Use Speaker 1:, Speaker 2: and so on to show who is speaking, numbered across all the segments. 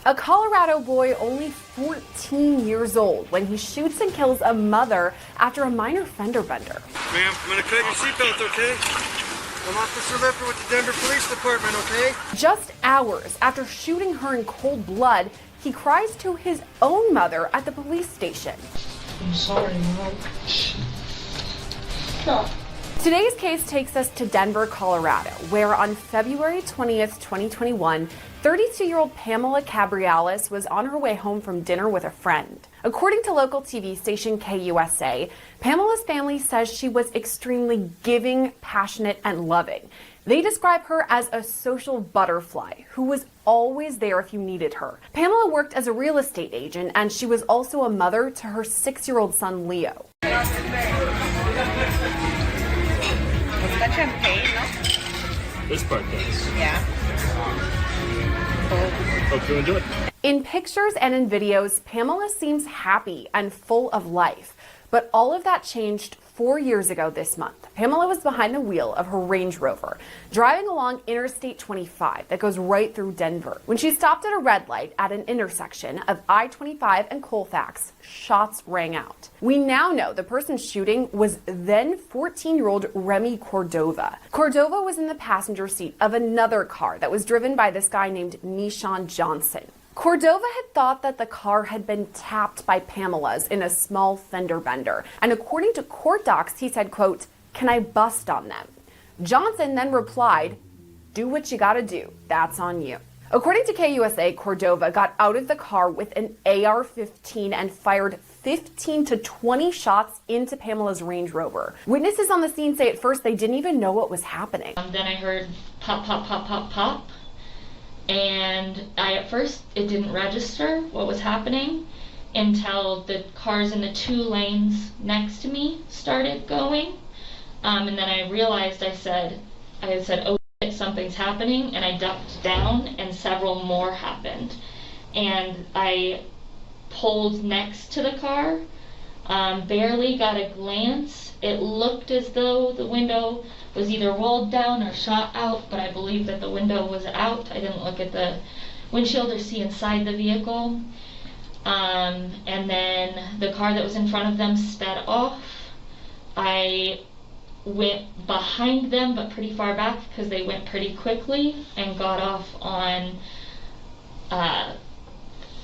Speaker 1: A Colorado boy only 14 years old when he shoots and kills a mother after a minor fender bender.
Speaker 2: Ma'am, I'm gonna cut your seatbelt, okay? I'm Officer Lifter with the Denver Police Department, okay?
Speaker 1: Just hours after shooting her in cold blood, he cries to his own mother at the police station.
Speaker 3: I'm sorry, Mom.
Speaker 1: Stop. Today's case takes us to Denver, Colorado, where on February 20th, 2021, 32-year-old Pamela Cabriales was on her way home from dinner with a friend. According to local TV station KUSA, Pamela's family says she was extremely giving, passionate, and loving. They describe her as a social butterfly who was always there if you needed her. Pamela worked as a real estate agent, and she was also a mother to her 6-year-old son, Leo.
Speaker 4: That champagne, no?
Speaker 5: This part does.
Speaker 4: Yeah.
Speaker 5: Hope you enjoy it.
Speaker 1: In pictures and in videos, Pamela seems happy and full of life. But all of that changed 4 years ago this month. Pamela was behind the wheel of her Range Rover, driving along Interstate 25 that goes right through Denver. When she stopped at a red light at an intersection of I-25 and Colfax, shots rang out. We now know the person shooting was then 14-year-old Remy Cordova. Cordova was in the passenger seat of another car that was driven by this guy named Nishan Johnson. Cordova had thought that the car had been tapped by Pamela's in a small fender bender. And according to court docs, he said, quote, "Can I bust on them?" Johnson then replied, "Do what you gotta do. That's on you." According to KUSA, Cordova got out of the car with an AR-15 and fired 15 to 20 shots into Pamela's Range Rover. Witnesses on the scene say at first they didn't even know what was happening.
Speaker 3: Then I heard pop, pop, pop, pop, pop. And at first it didn't register what was happening until the cars in the 2 lanes next to me started going. And then I realized, I said, oh shit, something's happening, and I ducked down and several more happened. And I pulled next to the car, barely got a glance. It looked as though the window was either rolled down or shot out, but I believe that the window was out. I didn't look at the windshield or see inside the vehicle. And then the car that was in front of them sped off. I went behind them, but pretty far back because they went pretty quickly, and got off on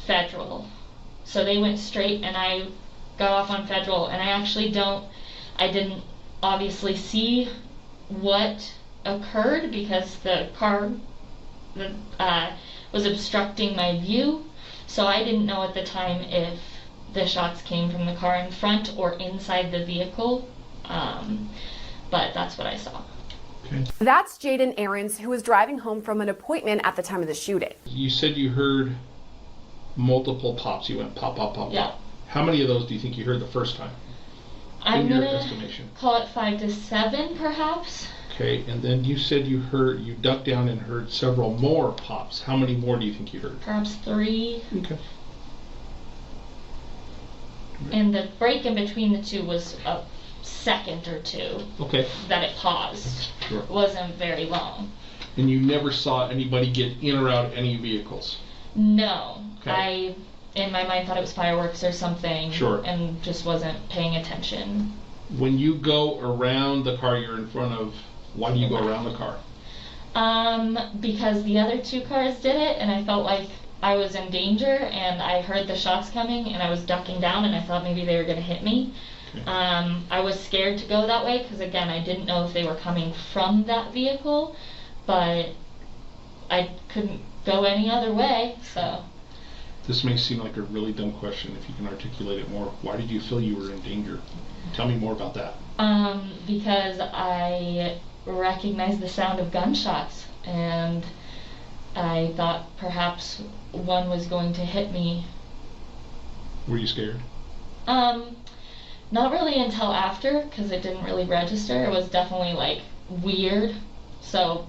Speaker 3: Federal. So they went straight and I got off on Federal, and I didn't obviously see what occurred because the car was obstructing my view. So I didn't know at the time if the shots came from the car in front or inside the vehicle, but that's what I saw.
Speaker 5: Okay.
Speaker 1: That's Jaden Aarons, who was driving home from an appointment at the time of the shooting.
Speaker 5: You said you heard multiple pops. You went pop, pop, pop,
Speaker 3: Yeah.
Speaker 5: pop. How many of those do you think you heard the first time?
Speaker 3: I'm
Speaker 5: in your
Speaker 3: gonna
Speaker 5: estimation?
Speaker 3: call it 5 to 7 perhaps.
Speaker 5: Okay, and then you said you ducked down and heard several more pops. How many more do you think you heard?
Speaker 3: Perhaps 3.
Speaker 5: Okay.
Speaker 3: And the break in between the 2 was a second or 2
Speaker 5: Okay.
Speaker 3: that it paused.
Speaker 5: Sure.
Speaker 3: It wasn't very long.
Speaker 5: And you never saw anybody get in or out of any vehicles?
Speaker 3: No.
Speaker 5: Okay.
Speaker 3: I, in my mind, thought it was fireworks or something.
Speaker 5: Sure.
Speaker 3: And just wasn't paying attention.
Speaker 5: When you go around the car you're in front of, why do you go around the car?
Speaker 3: Because the other 2 cars did it, and I felt like I was in danger, and I heard the shots coming, and I was ducking down, and I thought maybe they were going to hit me.
Speaker 5: Okay.
Speaker 3: I was scared to go that way because, again, I didn't know if they were coming from that vehicle, but I couldn't go any other way, so.
Speaker 5: This may seem like a really dumb question. If you can articulate it more, why did you feel you were in danger? Tell me more about that.
Speaker 3: Because I recognized the sound of gunshots, and I thought perhaps one was going to hit me.
Speaker 5: Were you scared?
Speaker 3: Not really until after, because it didn't really register. It was definitely like weird, so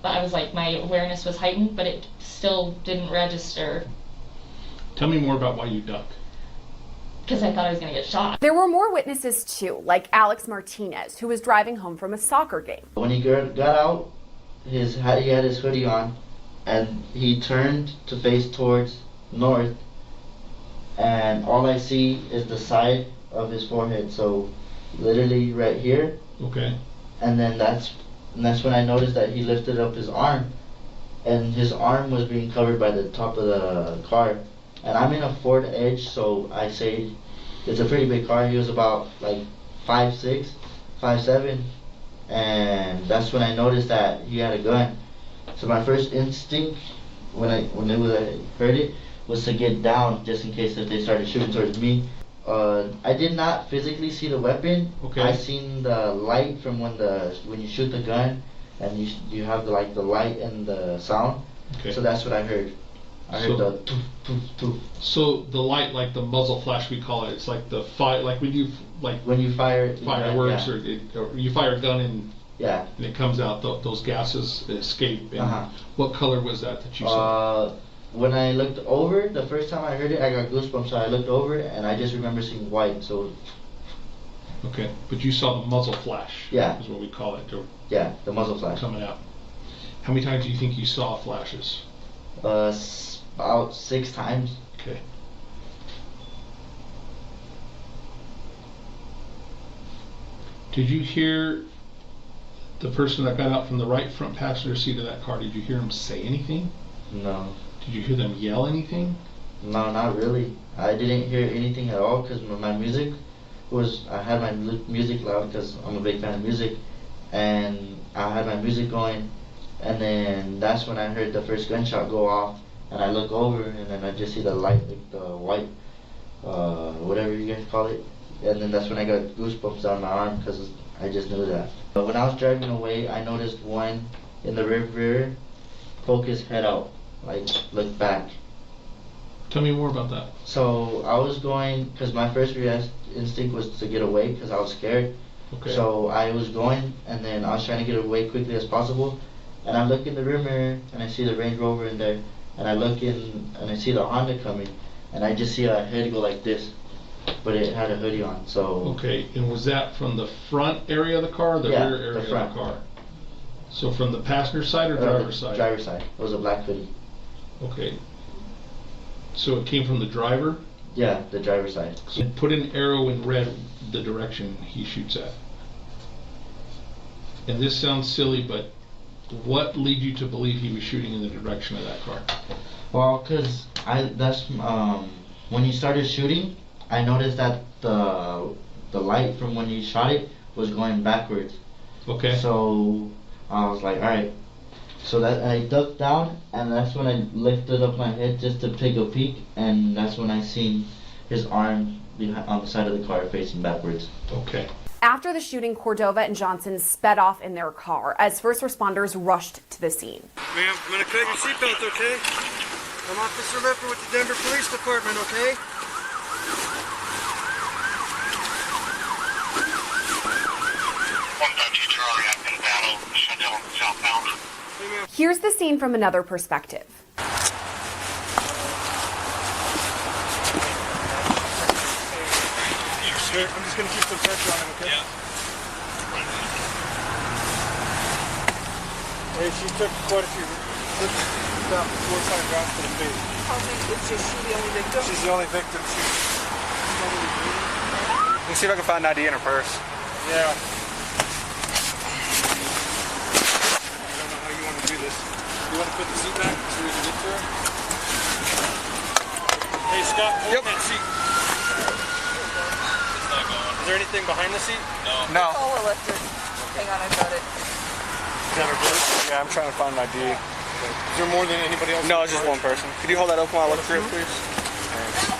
Speaker 3: I was like, my awareness was heightened, but it still didn't register.
Speaker 5: Tell me more about why you ducked.
Speaker 3: Because I thought I was going to get shot.
Speaker 1: There were more witnesses too, like Alex Martinez, who was driving home from a soccer game.
Speaker 6: When he got out, he had his hoodie on, and he turned to face towards north, and all I see is the side of his forehead, so literally right here.
Speaker 5: Okay.
Speaker 6: And then that's when I noticed that he lifted up his arm, and his arm was being covered by the top of the car. And I'm in a Ford Edge, so I say it's a pretty big car. He was about like 5'6", 5'7", and that's when I noticed that he had a gun. So my first instinct when I heard it was to get down, just in case if they started shooting towards me. I did not physically see the weapon.
Speaker 5: Okay.
Speaker 6: I seen the light from when you shoot the gun, and you have the light and the sound.
Speaker 5: Okay.
Speaker 6: So that's what I heard. I heard the toof, toof, toof.
Speaker 5: So the light, like the muzzle flash, we call it. It's like the like when you
Speaker 6: fire
Speaker 5: fireworks,
Speaker 6: yeah.
Speaker 5: or you fire a gun and
Speaker 6: Yeah.
Speaker 5: and it comes out. Those gases escape. And what color was that you saw?
Speaker 6: When I looked over, the first time I heard it, I got goosebumps. So I looked over, and I just remember seeing white. So.
Speaker 5: Okay, but you saw the muzzle flash.
Speaker 6: Yeah.
Speaker 5: Is what we call it.
Speaker 6: Yeah, the muzzle flash.
Speaker 5: Coming out. How many times do you think you saw flashes?
Speaker 6: About 6 times.
Speaker 5: Okay. Did you hear the person that got out from the right front passenger seat of that car? Did you hear him say anything?
Speaker 6: No.
Speaker 5: Did you hear them yell anything?
Speaker 6: No, not really. I didn't hear anything at all because my music I had my music loud because I'm a big fan of music, and I had my music going, and then that's when I heard the first gunshot go off, and I look over, and then I just see the light, like the white, whatever you guys call it, and then that's when I got goosebumps down my arm because I just knew that. But when I was driving away, I noticed one in the rear mirror poke his head out, like look back.
Speaker 5: Tell me more about that.
Speaker 6: So I was going, because my first instinct was to get away because I was scared.
Speaker 5: Okay.
Speaker 6: So I was going, and then I was trying to get away quickly as possible. And I look in the rear mirror, and I see the Range Rover in there. And I look in, and I see the Honda coming. And I just see a head go like this. But it had a hoodie on, so...
Speaker 5: Okay, and was that from the front area of the car or the rear area
Speaker 6: the front.
Speaker 5: of the car? So from the passenger side or driver's side?
Speaker 6: Driver's side. It was a black hoodie.
Speaker 5: Okay. So it came from the driver?
Speaker 6: Yeah, the driver's side.
Speaker 5: So put an arrow in red the direction he shoots at. And this sounds silly, but what led you to believe he was shooting in the direction of that car?
Speaker 6: Well, because when he started shooting, I noticed that the light from when he shot it was going backwards.
Speaker 5: Okay.
Speaker 6: So I was like, all right. So that I ducked down, and that's when I lifted up my head just to take a peek, and that's when I seen his arm on the side of the car facing backwards.
Speaker 5: Okay.
Speaker 1: After the shooting, Cordova and Johnson sped off in their car as first responders rushed to the scene.
Speaker 2: Ma'am, I'm gonna cut your seatbelt, okay? I'm Officer Lipper with the Denver Police Department, okay?
Speaker 1: Here's the scene from another perspective.
Speaker 2: Here, I'm just gonna keep some pressure on him, okay? Yeah. Hey, she took quite a few. About 4 times rounds to the face.
Speaker 4: Is she the only victim?
Speaker 2: She's the only victim. Let me see if I can find an ID in her purse. Yeah. I don't know how you want to do this. You want to put the seat back so we can get to her? Hey, Scott, hold that seat. Is there anything behind the seat? No.
Speaker 4: Oh, electric. Hang on, I got it.
Speaker 2: Is that her purse? Yeah, I'm trying to find an ID. Is there more than anybody else? No, it's just one person. Could you hold that open while I look through it, please? Thanks.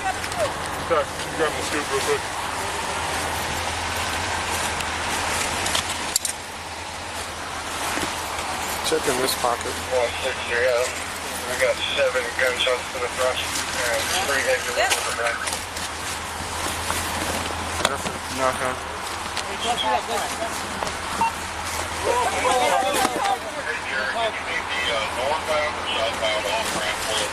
Speaker 2: Okay, you grab the scoop real quick. Check in this pocket. 160. I got 7 gunshots to the front and 3 heads to the back. Nothing. Northbound or southbound off ramp forward.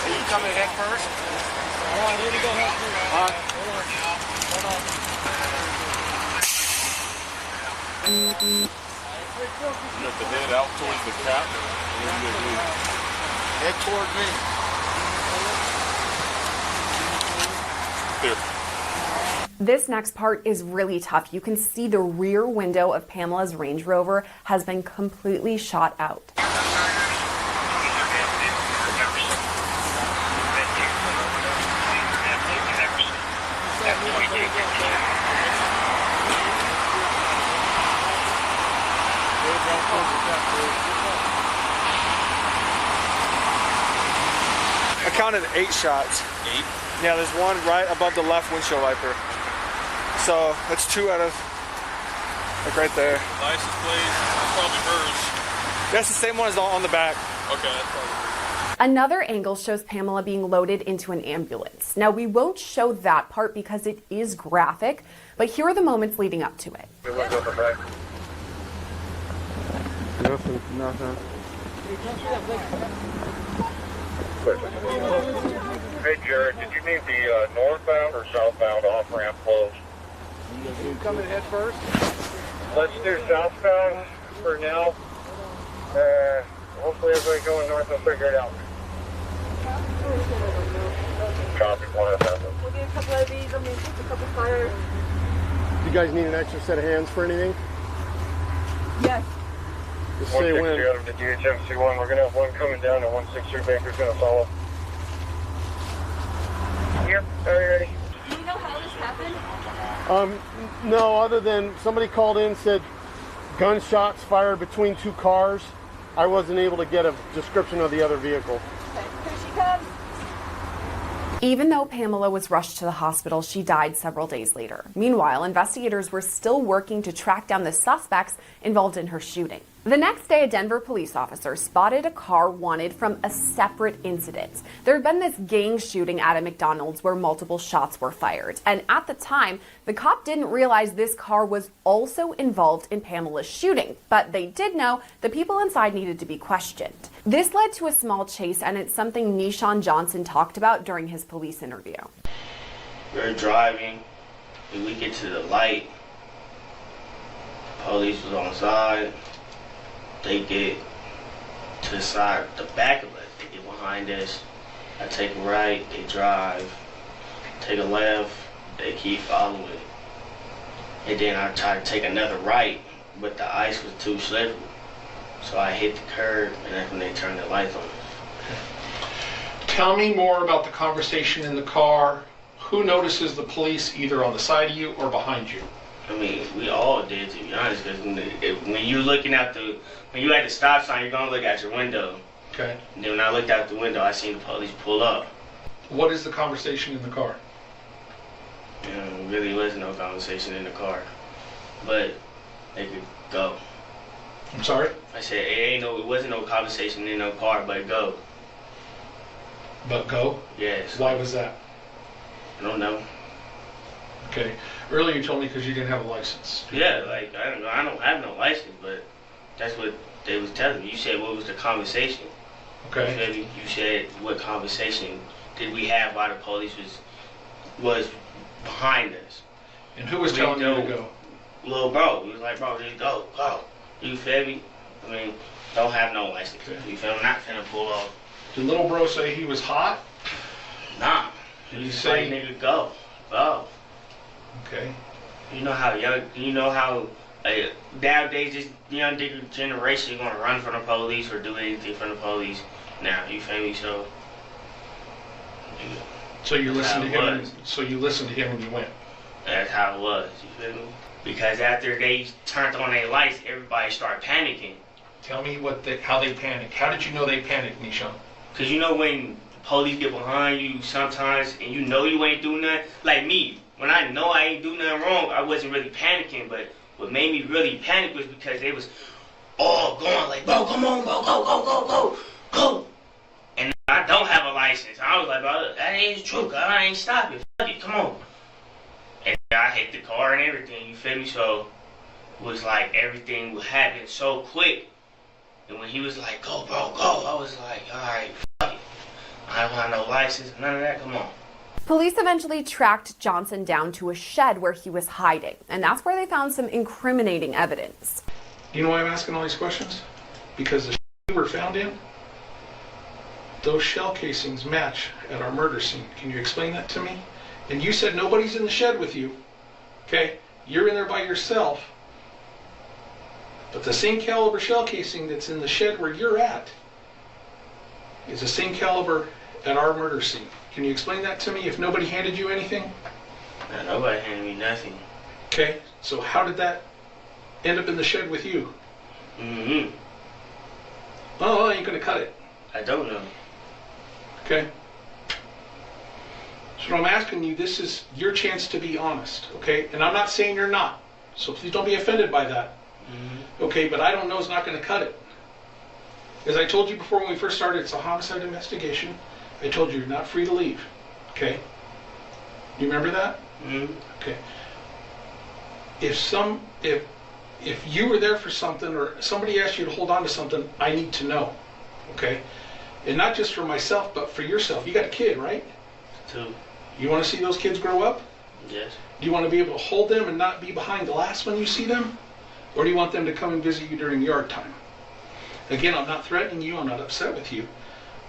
Speaker 2: You coming head first? Hold on, here we go head first. All right. Hold on. got the head out towards the cap.
Speaker 6: Head toward me.
Speaker 2: There.
Speaker 1: This next part is really tough. You can see the rear window of Pamela's Range Rover has been completely shot out.
Speaker 2: I counted 8 shots. 8? Yeah, there's one right above the left windshield wiper. So that's 2 out of, like right there.
Speaker 7: License plate, that's probably hers.
Speaker 2: That's the same one as on the back.
Speaker 7: Okay, that's probably hers.
Speaker 1: Another angle shows Pamela being loaded into an ambulance. Now, we won't show that part because it is graphic, but here are the moments leading up to it.
Speaker 2: Nothing.
Speaker 8: Hey Jared, did you need the northbound or southbound off-ramp closed?
Speaker 2: You coming head first?
Speaker 8: Let's do southbound for now. Hopefully everybody going north will figure it out. Copy, 1
Speaker 4: We'll get a couple of these. I'm going to take a couple fires.
Speaker 2: You guys need an extra set of hands for anything?
Speaker 4: Yes.
Speaker 2: Just say when.
Speaker 8: 160 out of the DHMC1. We're going to have one coming down and 163 Baker's going to follow. Yep, are you ready?
Speaker 4: Do you know how this happened?
Speaker 9: No, other than somebody called in, said gunshots fired between 2 cars. I wasn't able to get a description of the other vehicle.
Speaker 4: Okay, here she comes.
Speaker 1: Even though Pamela was rushed to the hospital, she died several days later. Meanwhile, investigators were still working to track down the suspects involved in her shooting. The next day, a Denver police officer spotted a car wanted from a separate incident. There had been this gang shooting at a McDonald's where multiple shots were fired. And at the time, the cop didn't realize this car was also involved in Pamela's shooting. But they did know the people inside needed to be questioned. This led to a small chase, and it's something Nishan Johnson talked about during his police interview.
Speaker 10: We're driving, and we get to the light. Police was on the side. They get to the side, the back of us. They get behind us. I take a right, they drive. Take a left, they keep following. And then I try to take another right, but the ice was too slippery. So I hit the curb, and that's when they turned the lights on.
Speaker 5: Tell me more about the conversation in the car. Who notices the police either on the side of you or behind you?
Speaker 10: I mean, we all did, to be honest, because when you're looking at when you're at the stop sign, you're gonna look out your window.
Speaker 5: Okay.
Speaker 10: And then when I looked out the window, I seen the police pull up.
Speaker 5: What is the conversation in the car?
Speaker 10: Really wasn't no conversation in the car, but they could go.
Speaker 5: I'm sorry?
Speaker 10: I said it wasn't no conversation in no car, but go.
Speaker 5: But go?
Speaker 10: Yes.
Speaker 5: Why was that?
Speaker 10: I don't know.
Speaker 5: Okay. Earlier you told me because you didn't have a license.
Speaker 10: Yeah, like I don't know. I don't have no license, but that's what they was telling me. You said what was the conversation?
Speaker 5: Okay.
Speaker 10: You feel me? You said what conversation did we have while the police was behind us?
Speaker 5: And who was telling you to go?
Speaker 10: Little bro. He was like, bro, just go. You feel me? I mean, don't have no license.
Speaker 5: Okay.
Speaker 10: You feel me? I'm not finna pull off.
Speaker 5: Did little bro say he was hot?
Speaker 10: Nah.
Speaker 5: Did he
Speaker 10: Just
Speaker 5: say?
Speaker 10: like, nigga, go.
Speaker 5: Okay.
Speaker 10: You know how nowadays this young generation gonna run from the police or do anything from the police now, you feel me? So
Speaker 5: So you listened to him.
Speaker 10: was.
Speaker 5: So you listened to him when you went.
Speaker 10: that's how it was, you feel me? Because after they turned on their lights, everybody started panicking.
Speaker 5: Tell me how they panicked. How did you know they panicked, Nishan?
Speaker 10: Cause you know when the police get behind you sometimes and you know you ain't do nothing, like me, when I know I ain't do nothing wrong, I wasn't really panicking, but what made me really panic was because they was all going like, bro, come on, bro, go. And I don't have a license. I was like, bro, that ain't true, God, I ain't stopping, fuck it, come on. And I hit the car and everything, you feel me? So it was like everything would happen so quick. And when he was like, go, bro, go, I was like, all right, fuck it. I don't have no license, none of that, come on.
Speaker 1: Police eventually tracked Johnson down to a shed where he was hiding, and that's where they found some incriminating evidence.
Speaker 5: Do you know why I'm asking all these questions? Because the you were found in, those shell casings match at our murder scene. Can you explain that to me? And you said nobody's in the shed with you. Okay? You're in there by yourself. But the same caliber shell casing that's in the shed where you're at is the same caliber at our murder scene. Can you explain that to me if nobody handed you anything?
Speaker 10: No, nobody handed me nothing.
Speaker 5: Okay, so how did that end up in the shed with you?
Speaker 10: Mm-hmm.
Speaker 5: Oh, I ain't gonna cut it.
Speaker 10: I don't know.
Speaker 5: Okay? So what I'm asking you, this is your chance to be honest, okay? And I'm not saying you're not, so please don't be offended by that.
Speaker 10: Mm-hmm.
Speaker 5: Okay, but I don't know is not gonna cut it. As I told you before when we first started, it's a homicide investigation. I told you you're not free to leave, okay? You remember that?
Speaker 10: Mm-hmm.
Speaker 5: Okay. If you were there for something or somebody asked you to hold on to something, I need to know, okay? And not just for myself, but for yourself. You got a kid, right?
Speaker 10: Two.
Speaker 5: You want to see those kids grow up?
Speaker 10: Yes.
Speaker 5: Do you want to be able to hold them and not be behind glass when you see them? Or do you want them to come and visit you during yard time? Again, I'm not threatening you, I'm not upset with you,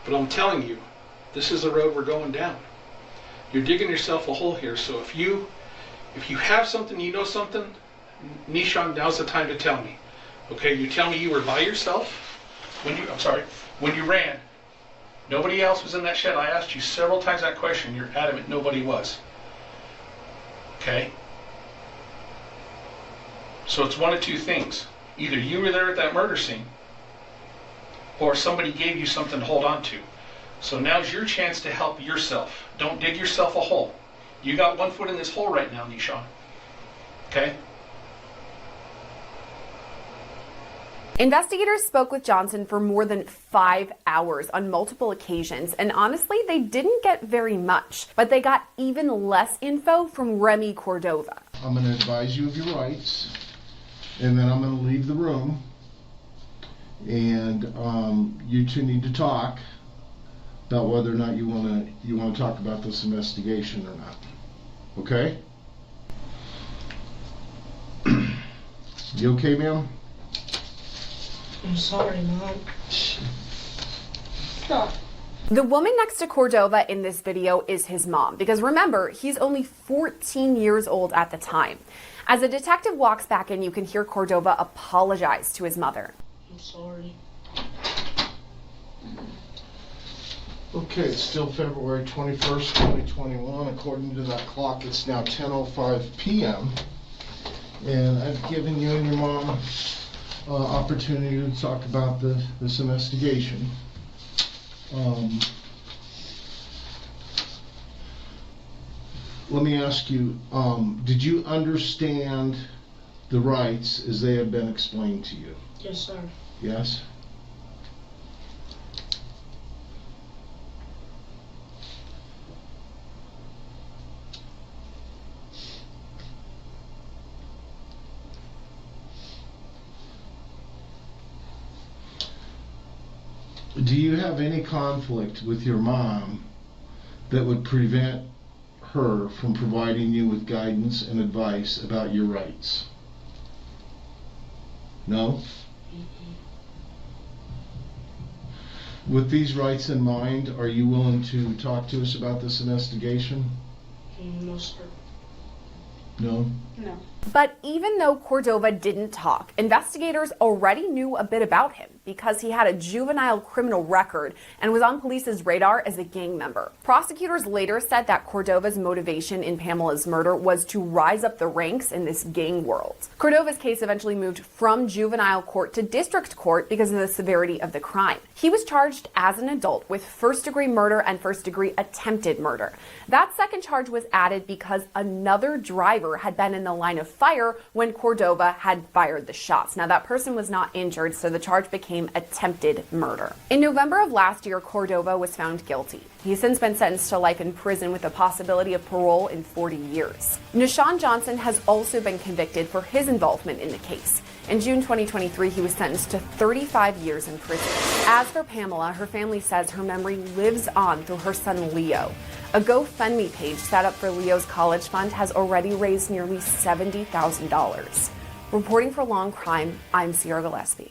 Speaker 5: but I'm telling you, this is the road we're going down. You're digging yourself a hole here, so if you have something, you know something, Nishan, now's the time to tell me. Okay, you tell me you were by yourself when you ran. Nobody else was in that shed. I asked you several times that question. You're adamant nobody was. Okay? So it's one of two things. Either you were there at that murder scene, or somebody gave you something to hold on to. So now's your chance to help yourself. Don't dig yourself a hole. You got one foot in this hole right now, Nishan. Okay?
Speaker 1: Investigators spoke with Johnson for more than 5 hours on multiple occasions, and honestly, they didn't get very much. But they got even less info from Remy Cordova.
Speaker 11: I'm going to advise you of your rights, and then I'm going to leave the room, and you two need to talk about whether or not you want to talk about this investigation or not. Okay? You okay, ma'am?
Speaker 12: I'm sorry, Mom. Stop.
Speaker 1: The woman next to Cordova in this video is his mom, because remember, he's only 14 years old at the time. As a detective walks back in, you can hear Cordova apologize to his mother.
Speaker 12: I'm sorry.
Speaker 11: Okay, it's still February 21st, 2021. According to that clock, it's now 10:05 p.m. And I've given you and your mom opportunity to talk about this investigation. Let me ask you, did you understand the rights as they have been explained to you?
Speaker 12: Yes, sir.
Speaker 11: Yes? Do you have any conflict with your mom that would prevent her from providing you with guidance and advice about your rights? No? With these rights in mind, are you willing to talk to us about this investigation?
Speaker 12: No, sir.
Speaker 11: No?
Speaker 4: No.
Speaker 1: But even though Cordova didn't talk, investigators already knew a bit about him because he had a juvenile criminal record and was on police's radar as a gang member. Prosecutors later said that Cordova's motivation in Pamela's murder was to rise up the ranks in this gang world. Cordova's case eventually moved from juvenile court to district court because of the severity of the crime. He was charged as an adult with first-degree murder and first-degree attempted murder. That second charge was added because another driver had been in the line of fire when Cordova had fired the shots. Now, that person was not injured, so the charge became attempted murder. In November of last year, Cordova was found guilty. He's since been sentenced to life in prison with the possibility of parole in 40 years. Nishan Johnson has also been convicted for his involvement in the case. In June 2023, he was sentenced to 35 years in prison. As for Pamela, her family says her memory lives on through her son Leo. A GoFundMe page set up for Leo's college fund has already raised nearly $70,000. Reporting for Long Crime, I'm Sierra Gillespie.